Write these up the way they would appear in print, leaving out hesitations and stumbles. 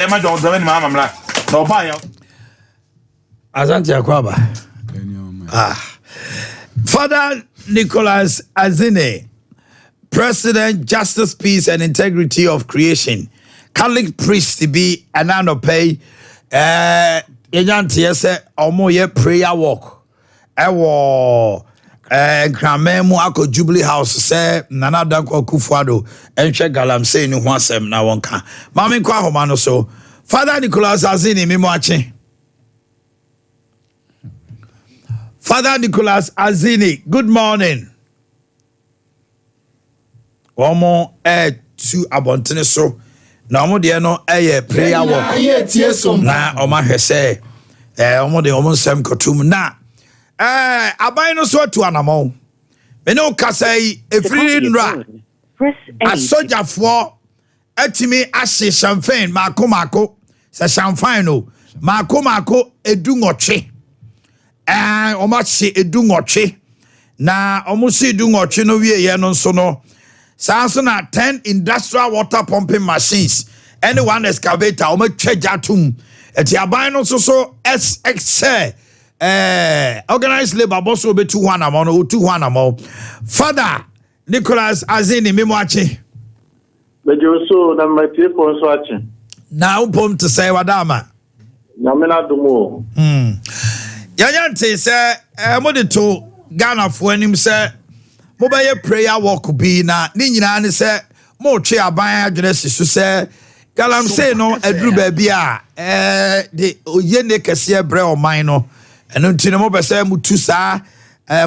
Emma John, the mamma, no buy. Asante Akwaba. Father Nicholas Azine, President, Justice, Peace, and Integrity of Creation, Catholic priest to be Ananope, Yantiese, Omoye prayer walk. Kramemu ako Jubilee House say Nana Danko Kufuado enche galamsey ni ho asem na wonka mame kwa homa no so Father Nicholas Azini mimoache Father Nicholas Azini, good morning. Omo to abontene so na omo de no prayer walk na omo hwese omo de omo nsem kotum na abai no so to anamo me no kasai efiri nra a soldier for atimi ahye champagne mako se champagne no mako edu ngotwe omo ahye edu ngotwe na omo se edu ngotwe no wie ye no so no sanso na 10 industrial water pumping machines anyone excavator omo twajatum eti abai no so SXL organized labor boss will be 200 amount 200 amount. Father Nicholas Azini mimoache. Mejo so na mate for so ache. Na upom to say wadama. Na me na dumo. Yanyante say mo de to Ghana for anim say mo ba ye prayer walk bi na ni nyina ne say mo twe aban adwene sisu say galam say no aduru ba bia de oye ne kese bre o man no eno ntine mo bese mutu saa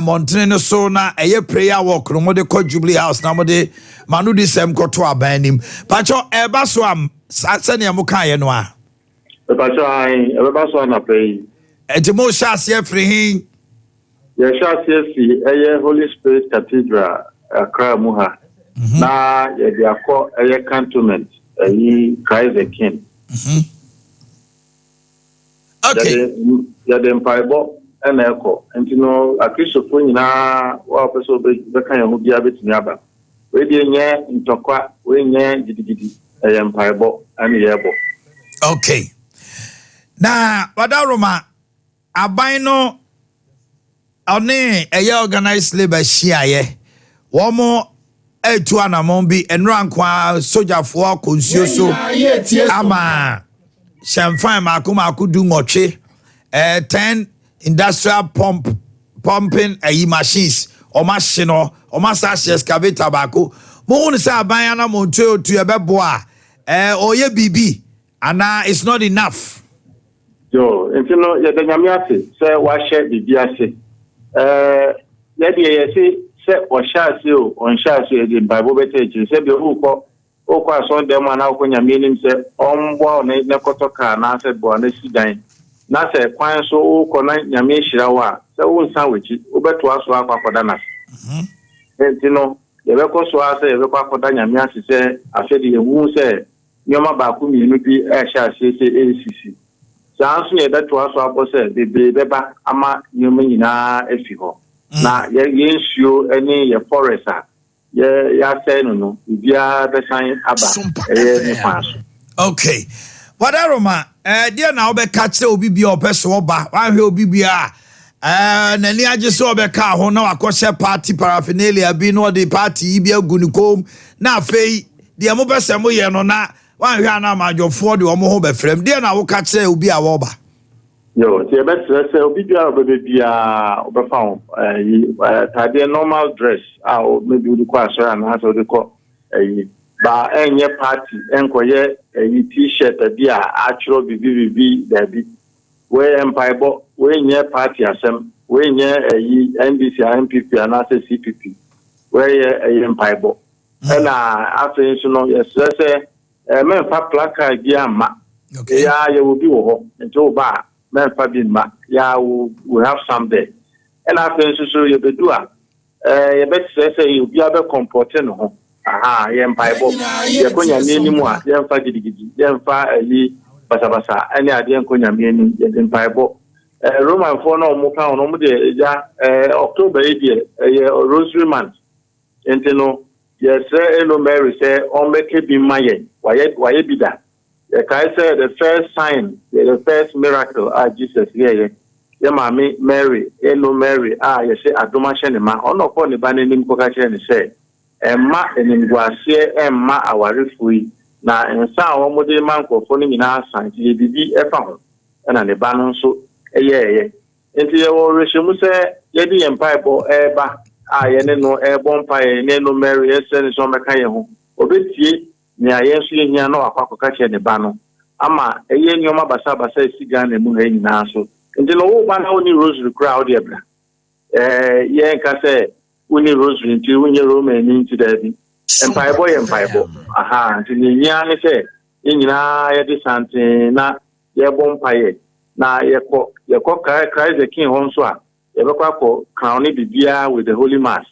montene no so na eye prayer walk no mo de ko Jubilee House na mo de manu di sem ko to abanim pacho eba so am sane mo kan ye no a pacho ai eba so na pay mo sha se free hin ye sha se si eye Holy Spirit Cathedral Accra muha na ye de akọ eye cantonment yi Christ the King. Okay. Ya dem paibo ena eko entino akrisofo nyina wa peso be kan ye ho bia betumi aba we de nye ntokwa we nye gidigidi em paibo ani yebo. Okay. Na wadaroma aban no one eye organized labor shiaye womo etu anamon bi enran kwa sojafo konsuo so ama champagne mako du ngotwe 10 industrial pumping machines o machine o massage excavator bako mo won say aban na mo ntu otu e beboa oye bibi ana it's not enough yo entino ye de nyame ase say wa share bibi ase ye de ye say o share ase o on share ase e de bible bete ji say be ukọ okwa so dem na akọ nyame nim say ombo na kotoka na say bo na sidan na say kwan so ukọ na nyame hira wa say won san wechi obeto aso akwakoda na entino ye be ko so ase ye be kwakoda nyame ase say afedi ye wu say nyoma ba ku mi nu bi e sha ase say ACC sanso ye beto aso abo say beba ama nyoma nyina efi ho na ye nsuo eni ye forest a ya say no bia be san aba ni kwanso. Okay wadaroma dia na obeka kire obi bia opeso oba wan hwe obi bia nani age so obeka ho na wakose party paraphernalia bi no the party bia gunikom na afei dia mo bese mo ye no na wan hwe ana majofo de omo ho be frem dia na wo ka kire obi a wo ba yo ti be say obi bia bia obefa tade normal dress maybe we ko asora na so de ko ba enye party enkoye t-shirt bia achro bibi dabi we empaibo we nye party asem we nye NDC MPP and CPP we empaibo na after so no yes say men fa placard bia ma ya ye will be wo nto ba men fa bi ma ya we have some there and after so you be do ye bet say you be able comporte no ho ye Bible ye konya ni mu a ye mfa gidigidi ye mfa basabasa ani ade konya ni ye Bible Roman for no mo kan no mo de ja October ye rosary month enteno ye say eno Mary say on make bi maye waye bida I said the first sign, the first miracle, Jesus, yeah. Yeah, mommy, Mary, hello, Mary, you say, I don't mention him. On the phone, the banning Cocachen say, and ma and in Guasia and ma our refugee. Now, and some one more man for phoning in our sign, you did the and an abandon so, yeah. Into your resume say, Yedi and Pipe Eba, I no airborne pie, no Mary, send some Macayo, Obit ye, near yes, you know, a Cocachen and the banner. Ama, a yen yoma basaba says, Sigan and Moon Naso. Until all one only rosary crowd, yeah, can say, only rosary into when you're Roman into the Empire Boy, Empire Boy. Aha, until the young say, in this something, not your bonfire. Now, your cock cries the king home swap, your cock crown it beer with the holy mass.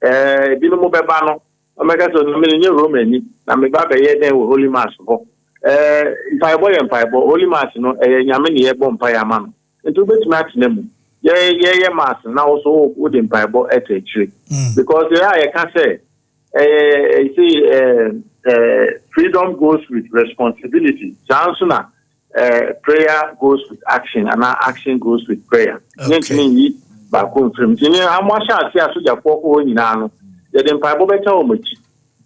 Binomo Babano, Omega so many Roman, and me baba yet then with holy mass. Empire Boy, Empire Boy, holy mass, no, a Yamini bonfire man. Into which match them, yeah, master now also would in Bible at a tree. Because I can say, freedom goes with responsibility. Chancellor, prayer goes with action, and action goes with prayer. Okay. Back home from Jimmy, I'm watching a soldier for in Nano. The Bible better much.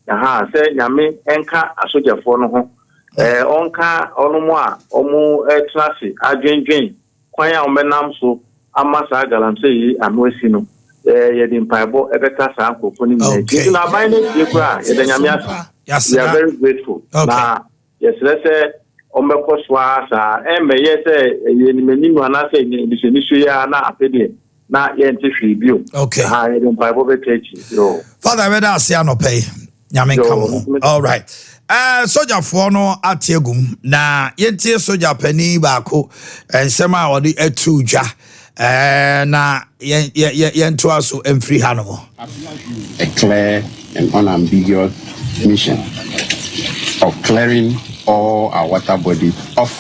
Aha, say Yami, Enka, a soldier for no. Onka, Onomoa, Omo, Classy, Adrian. Kwanya omenam so amasa galam say amwesino yedin paibo ebeka sa akofo ni me na ban na die kura yedanyame asa we are very grateful na yes let's say ombeko swa sa eme yes yenimeni no na say ni ya na apede na yente hwe bio ha yedin paibo bekechi yo father we da ase anope nyame kamo all right soldier for no atiegum na yentie soldier pani baako ensema a wode atruja na yento aso emfiri hanomo a clear and unambiguous mission of clearing all our water bodies of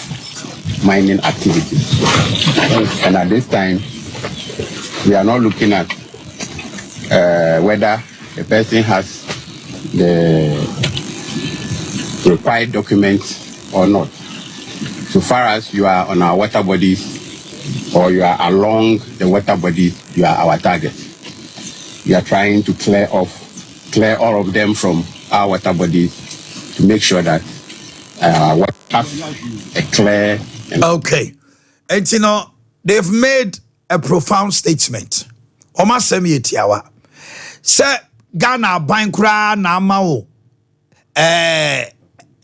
mining activities. And at this time we are not looking at whether a person has the required documents or not. So far as you are on our water bodies or you are along the water bodies, you are our target. We are trying to clear all of them from our water bodies to make sure that water has a clear and okay. And you know, they've made a profound statement. Oma semi etiawa. Se Ghana bankra na amao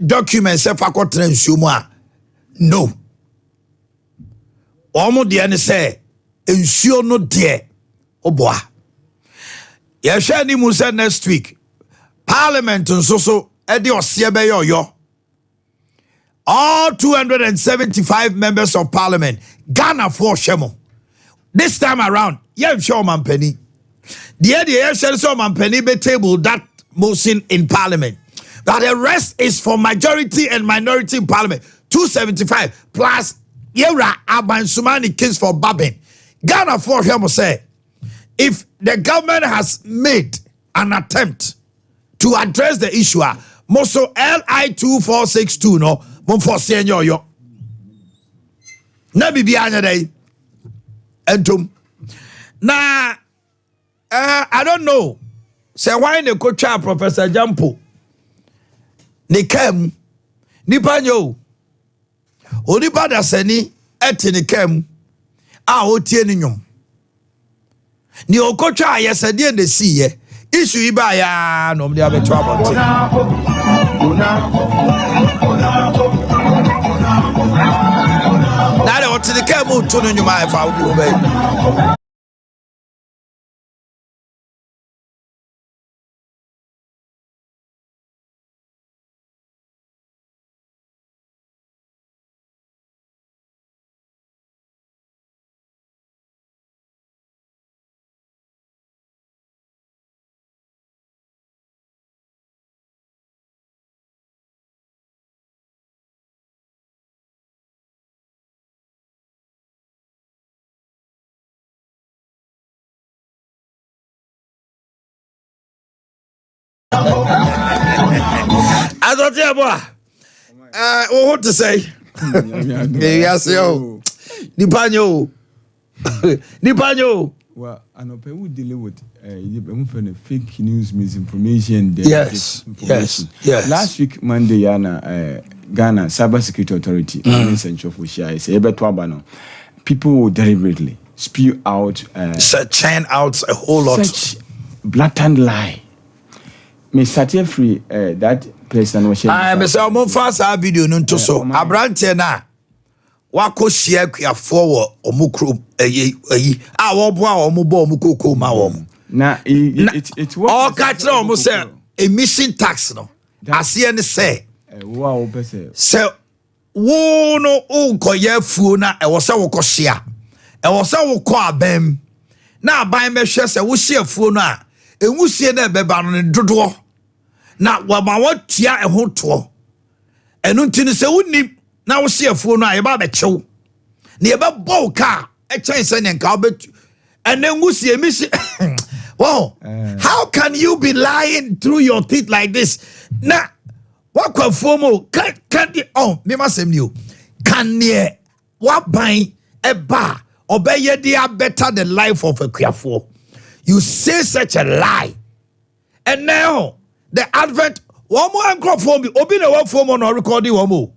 documents if I got nsumo no omo de ne say nsuo no de oboa ye hwe ni mu say next week parliament so e de ose be yoyo all 275 members of parliament Ghana for shemo this time around ye show man penny the ye share so man penny be table that motion in parliament. That the rest is for majority and minority in parliament. 275 plus Yera Abansumani case for Babin. Ghana for him say, if the government has made an attempt to address the issue, Moso LI 2462 no, Mumfo Senyo yo. Na bibi anya day. Entum. Na I don't know. Say why the coach Professor Jampo. Ni kem ni panyo onipa da sani eti ni kem a otie ni nyom ni okotwa ayesade de siye issue iba ya no mde abeto abonte na le oti ni kem otu no nyoma afa obi obey Azote boy What to say? Yes, yo. Nipanyo. Well, I know people deal with fake news, misinformation. Yes. Last week, Monday, Ghana Cyber Security Authority, people will deliberately spew out, churn out a whole lot, such blatant lie. Me sat free that person was sharing. I say I'm fast video nto so. Abrante na wako share kwa forward omukro ah wo boa omubo omukoko ma wo. Na it was all catch no say emission tax no. Ase ne say wow pese. Say wo no unkoye fuo na e wo se wo ko share. E wo se wo ko abam. Na aban be hwe se wo share fuo no a enwusie na beba no dodo. Na wama watia eho to enu ntini se woni na wo se afuo no a ba be chew na ye ba bo ka e chen se ne nka obetu enengusie misi wow how can you be lying through your teeth like this na wakwa fomo can oh me masem ni o can ne wa ban e ba obeye dia better the life of a kwiafo you say such a lie and now the advent one more microphone obi na one phone on recording one more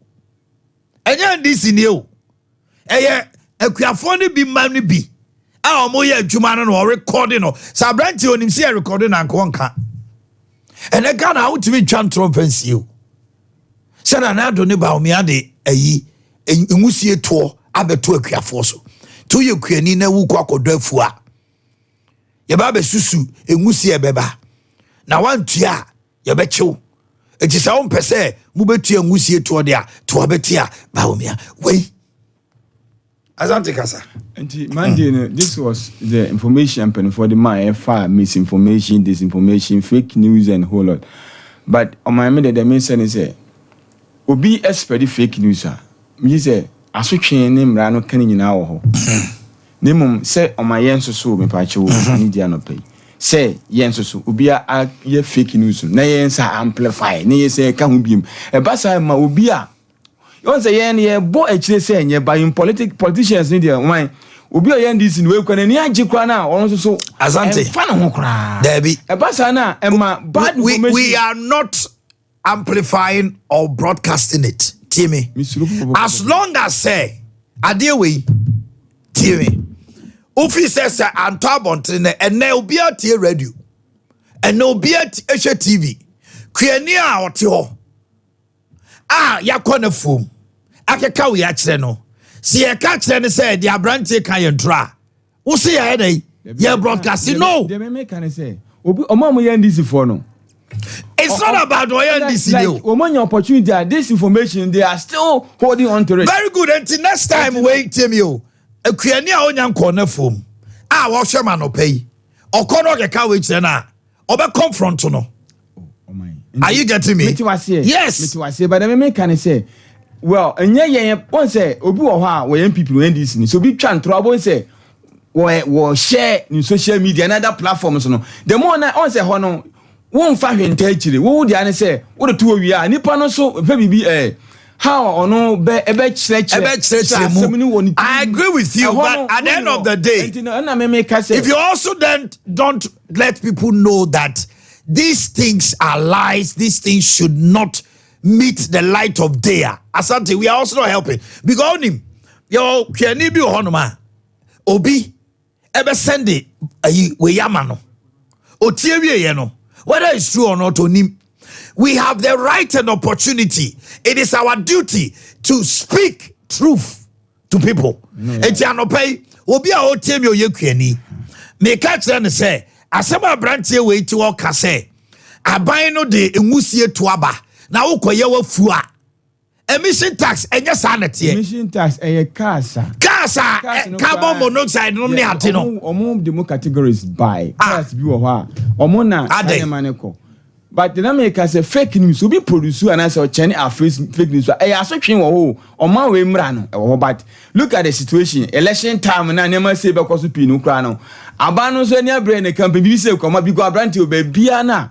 enya this in you akuafo ni bi man ni bi a omo ye adwuma no recording no sabranti onim se recording na nkonka ene Ghana how to be chantron fancy you se na do ne ba omi ade ayi enwusie to abeto akuafo so to ye kuani na wu kwa kodo afu a ye ba be susu enwusie beba na wantua ye bechew eti sa won pese mu betua ngusie to de a to abetia ba omia wei azante kasa enti Monday this was the information pen for the man far misinformation, disinformation, fake news and whole lot, but on my mind the main sense say obi expert fake news me say asotwe ne mra no kan nyina wo ho nemum say on my yenso so me pa chewo ni dia no pay say yenso obia ye fake news na yensa amplify na yese ka ho biem e basa ma obia yon say yen ye bo akire say enye by politicians ni dia wan obia yen this ni we kwana ni agi kwa na won so azante fa na ho kra debi e basa na e ma bad information we are not amplifying or broadcasting it Timmy as long as say ade we Timmy officers and tabontre and na obi atie radio and na obi atie TV kuani a ote ho yakọ na fom akeka we akire no se ye ka kire ne say the abrante kan ye dra wo se ye dey ye broadcast no they make can say obi omo ye ndisi for no it's not about this like omo opportunity this information they are still holding on to it very good until next time wait tell me o akuani a onya nkọ na fom wo hwema no pay okono keka we kire na obe confront no are you getting me yes but the me can say well enye yen won say obi wo ho a we people we NDC ni so bi twa ntro abo say we share in social media and other platforms no the more na on say ho no won fa hwenta akire wo dia ne say wo de to wi a nipa no so fa bibi how ono be I agree with you, but at the end of the day, if you also then don't let people know that these things are lies, these things should not meet the light of day. Asante, we are also not helping. Because him, yo, kani bi honoma, obi, ebe sende we yamano, otiewe yeno. Whether it's true or not, onim. We have the right and opportunity. It is our duty to speak truth to people. Etianope, obi a otemi oyekuani. Me catch them say, asema brantie we ti o ka say, aban no de enwusie to aba. Na ukoye wa fua. Emission tax enye sanete. Emission tax kasa. Carbon monoxide no ne ate no. Omo demo categories by. Class bi wo ho a. Omo na anemaneko. But the America say fake news will be produced and I say Chinese are fake news. I also train wo o man we mra no. But look at the situation. Election time na never say because pinu kra no. Aba no so anya brain the campaign bi say come bi go abranti o ba bia na.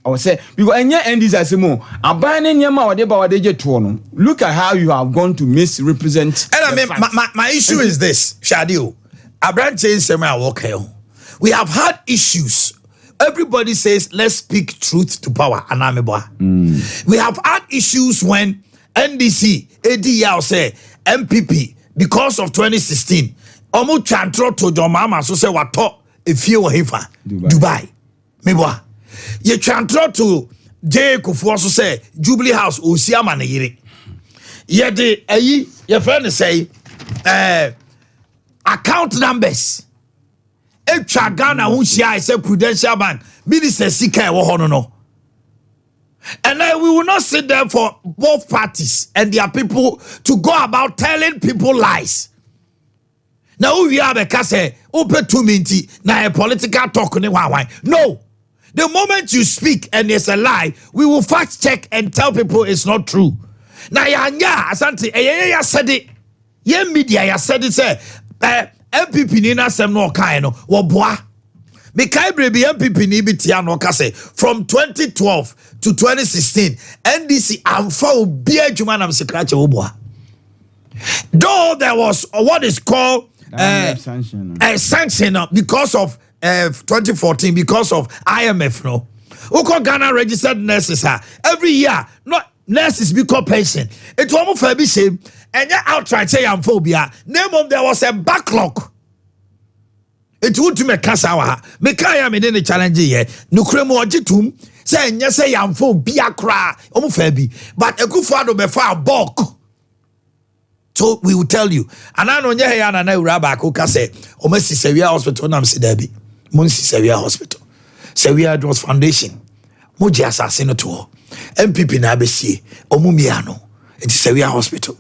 I was say because any NDs as more abandoning your mouth about what they get to. Look at how you have gone to misrepresent. And I mean, my issue is this, Shadio. We have had issues. Everybody says, let's speak truth to power. We have had issues when NDC, Ade Yaw say, MPP, because of 2016, Omu Chantro to Jomama, so say, what talk if you were here, Dubai. Meboa. Ye Chantro to J. Kufu, so say, Jubilee House, Usiama Nayiri. Ye de, your friend say, account numbers. Echa Ghana Usia is a Prudential Bank. Minister Sika no. And then we will not sit there for both parties and their people to go about telling people lies. Now we have a case open 2 minutes now a political talk. No. The moment you speak and there's a lie, we will fact check and tell people it's not true. Now asante said it. Ye media said it say MPP ni na sem no kan no wo boa me kai brebi MPP ni bitia no ka say from 2012 to 2016 NDC amfa obi adwuma na msekrache wo boa. Though there was what is called a sanction because of 2014 because of IMF no Uko Ghana registered nurses every year not nurses become pension it almost for be shame and ya outright say amphobia name of there was a backlog it would to make kasawa me kaya me the challenge here nukremu ojitum say nya say amphobia kra almost be but ekufado be far bulk. So we will tell you and I know nya here na uraba ko ka say o mesi Sewia hospital na msi dabi munsi Sewia hospital Sewia Dross Foundation moji asase no to MPP na abesie omumiano it is Sewia hospital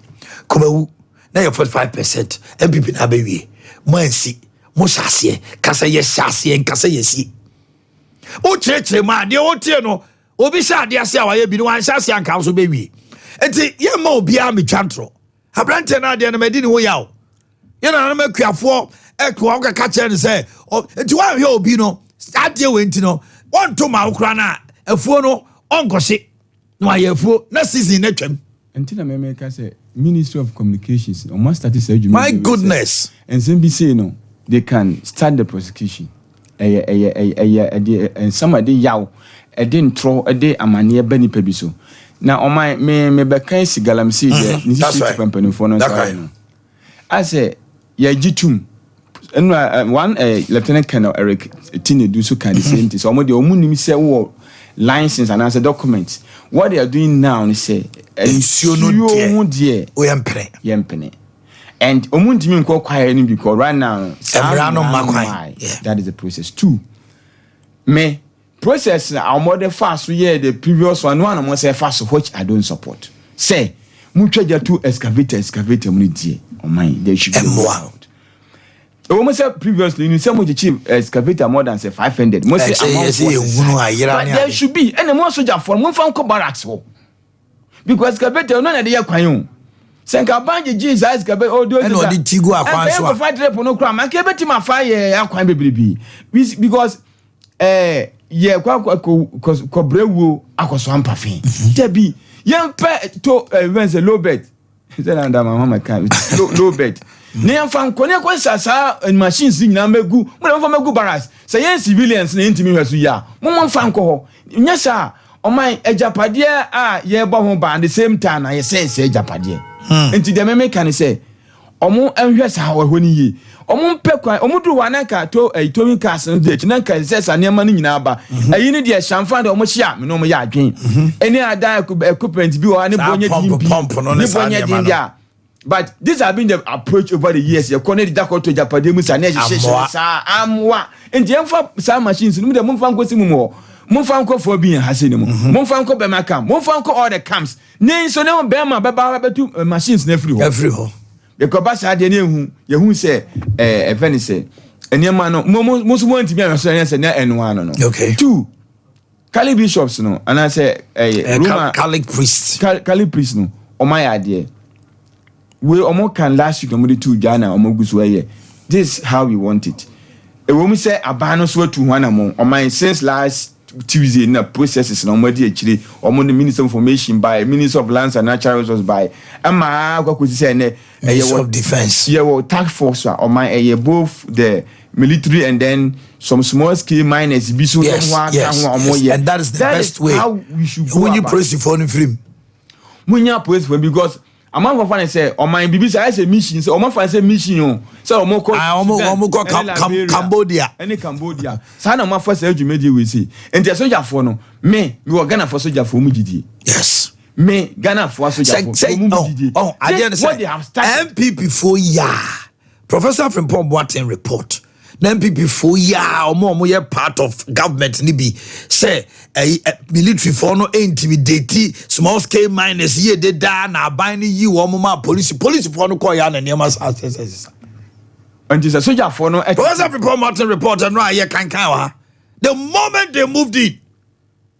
Kumawu na your 45% MPP na abewie mansi mo hyasie kasa ye hyasie nkasa yesi o chechre ma de o tie no obi sha de ase awaye bi no wan hyasie anka so bewie enti ye ma obi a metwantro abrante na de na medini ho yawo ye na makuafo ekwa ka ka che ne se enti wan hwe obi no ade we enti no won to ma okra na afuo no onkose no ayefuo na season na twam enti na me ka say Ministry of Communications or must start my goodness and say no they can start the prosecution and somebody yaw e didn't throw a day amane bani pebiso now on my me be kan sigalam see there ni see company for no I say ya jitum and one Lieutenant Colonel Eric Tini do so kind of same thing so omo de omunim say wo license and as a document what they are doing now is say yempene and omuntimi nko kwaya ni because right now that is the process. 2 me process our model fast yeah the previous one am say fast which I don't support say mutwaja to excavator munity on mine there should be more almost say previously you say mo cheap excavator more than say 500 mo say but there should be and more soldier for mo fan ko barracks because excavator no na dey kwan senka banje Jesus excavator all those and the tigo akwan so and fight rep no kra man ke beti ma fire akwan bebribi because yeah ko brewu akoso ampafin debi yempe to when say low bed say na my mama can low bed ne amfa nkone ko sasa machines nyina megu mo na megu barracks say yen civilians na intimi hwesu ya mo mfa nko ho nya sa oman ejapade a ye bo ho ba at the same time na ye say ejapade enti de me can say omo enhwe sa ho ni yi omo mpekwa omo duru wanaka to towing cars no date na kan say sa niam no nyina ba ayi ni de shamfa de omo hia me no mo ya adwen any ada equipment bi o ani bonye dimpi ni bonye dindia but this have been the approach over the years you connect that to Japan mu sa na ehye sa amwa enti emfa sa machines no de mo mfa nkosi mu mo Monfanko for being Hasini, Monfanko Bemakam, Monfanko all the camps. Nay, so now Bema Baba machines every home. Because Bass had any who say, a Venice, and your man, most want to be a saying, and one. Okay. 2 Cali bishops, no, and I say, a Catholic priest, Cali priest, no, or my idea. We almost can last you comedy to Ghana or Mogusway. This is how we want it. A woman say, a banner swear to one among, or my since last Tuesday na processes na omadi akire omo the Minister of Information by Minister of Lands and Natural Resources by ama akwakosi say na Minister of Defense. Yeah, well, task force or my both the military and then some small scale miners. Yes. And that is the best way. How we should go when you about press the phone film. when you praise for because a man of fun say on my BBC I say mission so my fan say mission so Cambodia any Cambodia so na my first ejumedi we say and the soldier for no me we Ghana for soldier for mudidi yes me Ghana for soldier for mudidi I didn't say MPP for Professor from Boakye report na MPP for omo ye part of government ni bi say military for no intimidate small scale miners ye de da na aban ni yi omo ma police for no call ya na niam as and the soldier for no Professor from Martin report and no ye kan wa the moment they moved in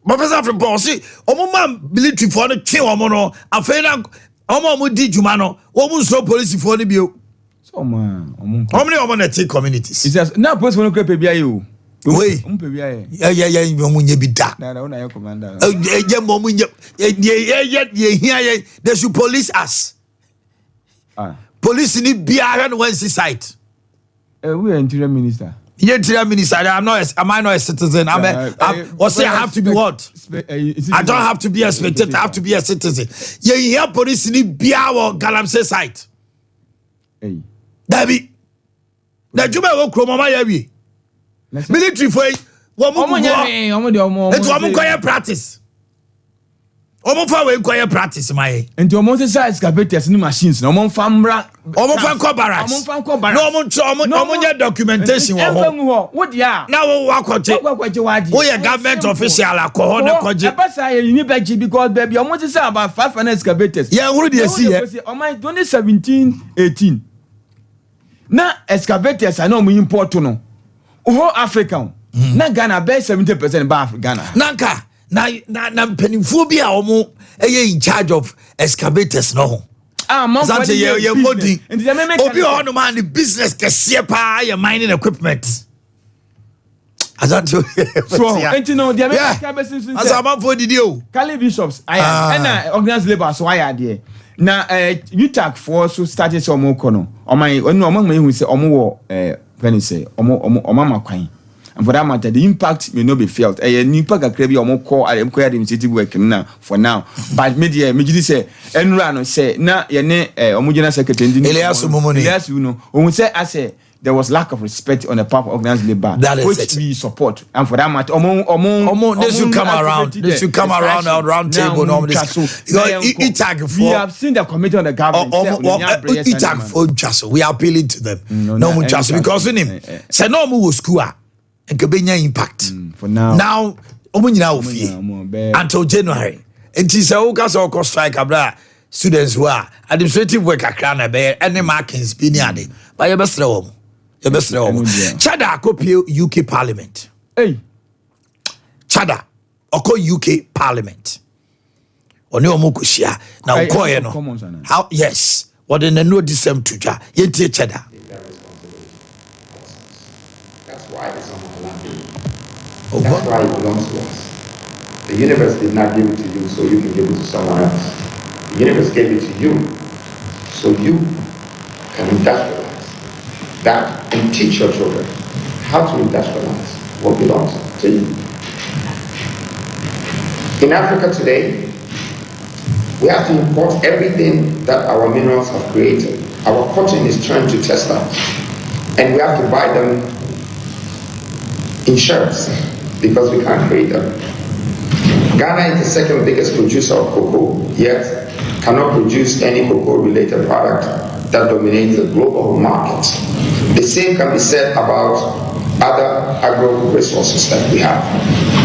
Professor from Paul see omo ma military for no twe omo no afei na omo di juma no omo so police for no bio so man how many omo communities it says now police for no crepe bia you wey yeah omo nye bi da na your commander they should police us police ni biara no one site we are interior minister Interior minister, am I not a citizen? I have to be what? I don't have to be a spectator, I have to be a citizen. You hear police in Biawo Galamsey site. Hey. Dabi. The Juma will Kromama Yabi. Military for one practice. Omo practice my. And to almost size excavators new machines. No more famra. Omo fan barracks. No more documentation. What ya? Now what government official alcohol na koje. You need because baby almost say about 5 excavators. Yeah, who do you see? On my 2017-18. Na excavators I know we import no. Oh African. Na Ghana be 70% ba Ghana. Nanka. Na penifo bi a omo in charge of excavators no. Man for ye modi. Obi on man the business kese pa your mining equipment. Azanto. So, and you know the American business as a man for the o. Cali bishops I organize labor so I there. Na UTAC for so started some kono. O my omo me hu say omo wo when say omo mama kwan. And for that matter, the impact may not be felt. Nipa kakra bi omo call administrative work na for now. But media say enrano say na ye ne omo general secretary Elias you know. When say I say there was lack of respect on the part of organized labor, which we support. And for that matter, they should come around. They should come around our round table. We have seen the committee on the government. We are appealing to them. No because in him say no more school. And Kabenya impact for now. Now, until January. And she said, "Oh, strike abra students who are administrative work akrana be any markings be near them. But you best know, Chada copy UK Parliament. Hey, Chada, oko UK Parliament. Oni omukushia na ukoye no. How yes? What in the no December tuja? Yenti Chada. That's why it's on our land. That's why it belongs to us. The universe did not give it to you so you can give it to someone else. The universe gave it to you so you can industrialize that and teach your children how to industrialize what belongs to you. In Africa today, we have to import everything that our minerals have created. Our cotton is turned to textiles, and we have to buy them in shirts because we can't create them. Ghana is the second biggest producer of cocoa, yet cannot produce any cocoa-related product that dominates the global market. The same can be said about other agro-resources that we have.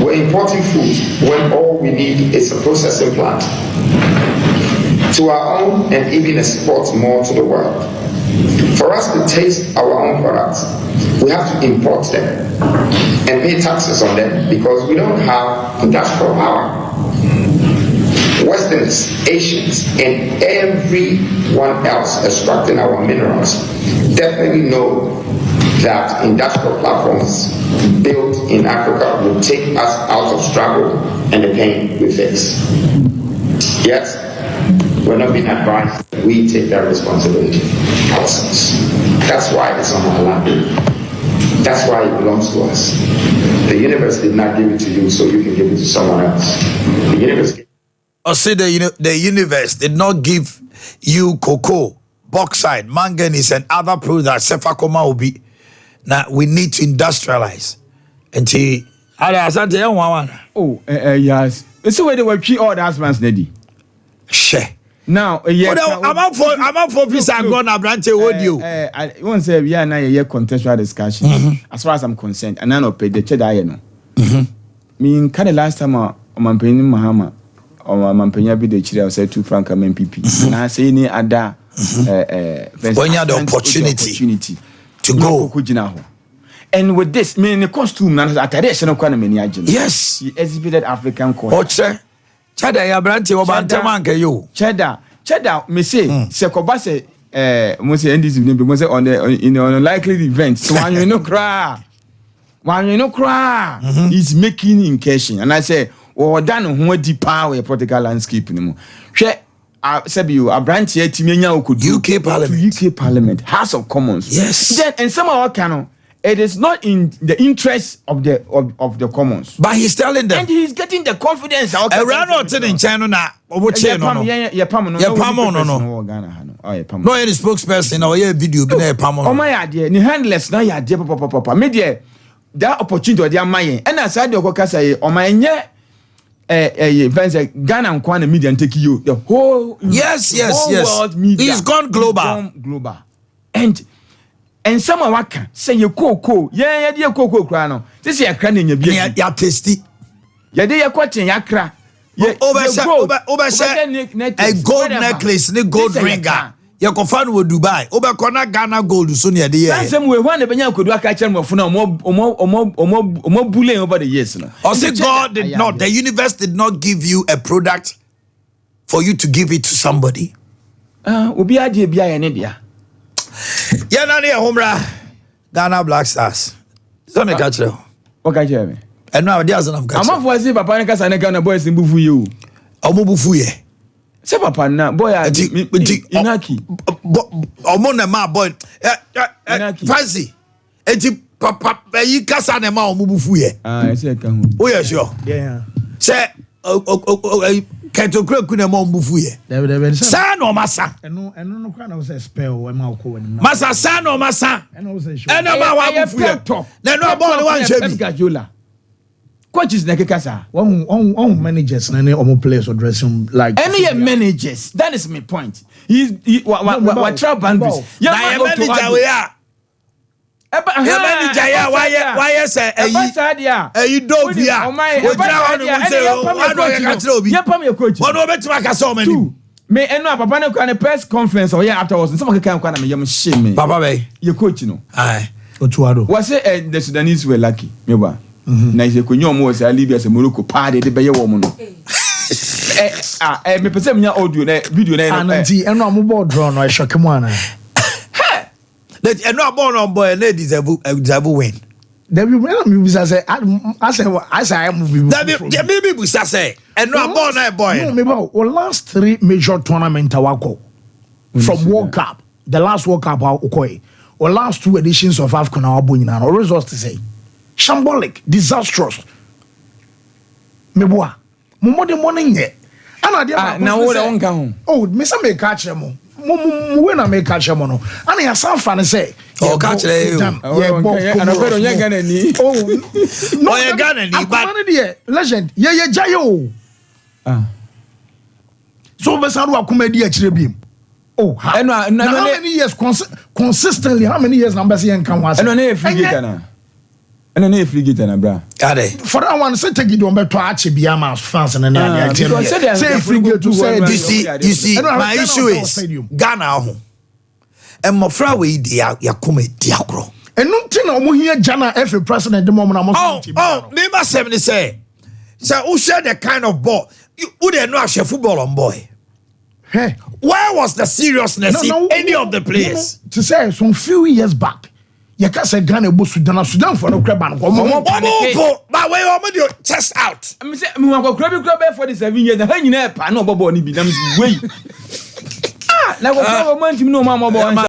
We're importing food when all we need is a processing plant to our own and even export more to the world. For us to taste our own products, we have to import them and pay taxes on them because we don't have industrial power. Westerners, Asians, and everyone else extracting our minerals definitely know that industrial platforms built in Africa will take us out of struggle and the pain we face. Yes, we're not being advised. We take that responsibility ourselves. That's why it's on our land. That's why it belongs to us. The universe did not give it to you so you can give it to someone else. The universe. Or say the universe did not give you cocoa, bauxite, manganese, and other products. Sefakoma will be. Now we need to industrialize. And yes. It's where they were treat all the husbands, Neddy. Share. Now, yeah, I'm up for peace and gone a branch audio. I won't say we are now a contextual discussion as far as I'm concerned. And I know pay the cheddar, I know. Me kind of last time on my penny Mahama or my penny be the chair, I said 2 franc MPP. And I say any other when you had the opportunity to go. And with this, me in the costume, and at a yes, he exhibited African culture. Cheddar, ya branch over Bantamanka, you. Cheddar, me say, Sekobase, must say, this evening, must say on the in an unlikely event. So when you know cry, he's making incursion. And I say, oh, done who deep power a political landscape anymore. Said you a branch here, Timenia could UK Parliament, House of Commons. Yes. Then, and some of our canon. It is not in the interest of the commons. But he's telling them. And he's getting the confidence. In China now. No, any spokesperson or a video. Oh, my idea. Ni handless now, ya dear papa. Media that opportunity or their mind. And as I do, say, oh, my yeah. Ghana and Kwana media and take you the whole. Yes. World media. He's gone global. And some of what say you cocoa, yeah, dear cocoa crano. This is a cranny, ya tasty. Ya dear quatin, yakra. A gold necklace, a gold ringer. Ya confirm with Dubai. Overcona Ghana gold soon ya dear. Some way one of the could do a catch him for no more bullying over the years. Or say God did not, the universe did not give you a product for you to give it to somebody. Ubi idea be an idea. Yeah, nani homra Ghana Black Stars. So me catch you. Okay, Jeremy. And now there's an catch. I'm for say papa nka sana Ghana boys in bufu you. Omo bufu ye. Say papa na boy inaki. Omo na ma boy. Fancy. Eti papa yi kasa na ma omo bufu ye. I say ka hu. Oh yeah sure. Yeah. Say Keto Kreku na mo mbufu ye. Sa no masa. Eno no kwa na wo say spell e ma ko wani. Masa sa no masa. Eno wo say sure. Eno ma wa mbufu ye. Na no ball ni wan shemi. Coaches na kekasa. On managers na omo players or dressing like any managers. That is my point. What trap boundaries. Na manager we are. Manager ya why say you do bia we try on we say why do you catch obi ya pam your coach one obetima ka so many me eno papa na kwa na press conference or ya afterwards some kan kwa na me yam shame papa be your coach no aye otuado was say the Sudanese were lucky me ba na ise ko nyom wo say Libya say Morocco pa de be ye wo mo no me pese me nya audio na video na ananti eno ambo draw no e shock mu ana that and no born on boy and deserve win. There be when me say I move. There maybe we say and no born a boy. No, me about last 3 major tournament awako from World Cup. The last World Cup okoi. Or last 2 editions of AFCON abo nyina. Or results to say shambolic, disastrous. Me boa. Mo de morning ye. Ana dia na wo de won ka ho. Oh, me say me catch them. We na make catch them no. And ya san fan say. Oh, catch them. Yeah, and I don't Ghana ni. Oh, no, you Ghana ni but legend. Yeah, jayo. So be san wa comedy akire bim. Oh, how many years consistently? How many years number say kan was? No na free Ghana. No na free Ghana bra. Ade. For that one say take it on beto ache bia ma fans na na say free to say you see my issue is Ghana ho. And mofra we dia yakoma diagro. Enu nti na omo hia jana every president the moment am oh me ma say who share the kind of ball who they know share football on boy. Hey, where was the seriousness in any of the players? To say some few years back yɛka sɛ Ghana bo Sudan for no crab and but wait, omo test out. I say me wan go crab 47 years na ha nyina pa na obobo ni bi na me say wait. Ah, na go crab man timi no ma mo